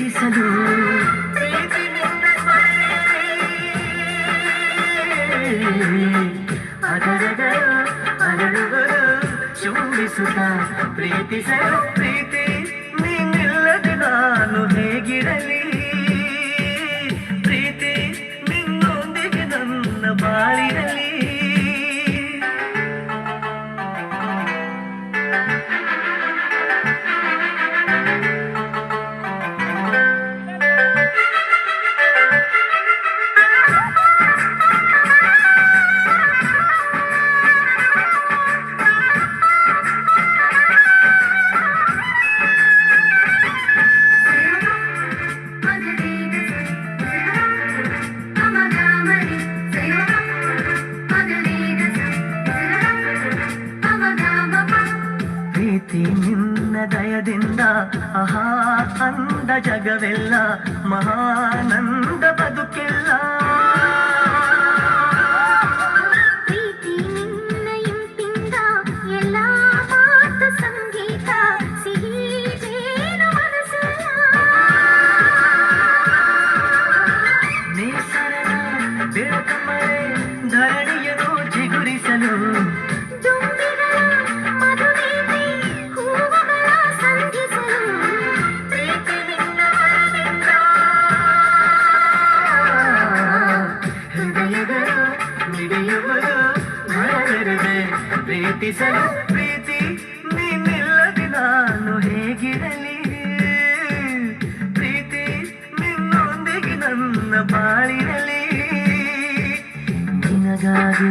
ಪ್ರೀತಿಸಲು ಅದರಗಳು ಅರಳುಗಳು ಚುಂಬಿಸುತ್ತ ಪ್ರೀತಿಸಲು ಪ್ರೀತಿ ನೀನಿಲ್ಲದೆ ನಾನು ಹೇಗಿರಲಿ ಪ್ರೀತಿ ನಿನ್ನೊಂದಿಗೆ ನನ್ನ ಬಾಳಿರಲಿ ಪ್ರೀತಿ ನಿನ್ನ ದಯದಿಂದ ಆಹಾ ಅಂದ ಜಗವೆಲ್ಲ ಮಹಾನಂದ ಬದುಕೆಲ್ಲ ಪ್ರೀತಿ ನಿನ್ನ ಇಂಪಿಂದ ಎಲ್ಲ ಮಾತು ಸಂಗೀತ ಸಿಹಿ ಜೇನು ಮನಸ್ಸೆಲ್ಲ ನೇಸರದ ಬೆಳಕ ಮಳೆ ಧರಣಿಯನ್ನು ಚಿಗುರಿಸಲು ದುಂಬಿಗಳ ಮಧುವೀಣೆ ಹೂವುಗಳ ಸಂಧಿಸಲು ಪ್ರೀತಿ ನಿನ್ನ ಮನದಿಂದ ಹೃದಯಗಳು ಮಿಡಿಯುವುದು ಮರವಿರದೆ ಪ್ರೀತಿಸಲು ಪ್ರೀತಿ ನೀನಿಲ್ಲದೆ ನಾನು ಹೇಗಿರಲಿ ಪ್ರೀತಿ ನಿನ್ನೊಂದಿಗೆ ನನ್ನ ಬಾಳಿರಲಿ ನಿನಗಾಗಿ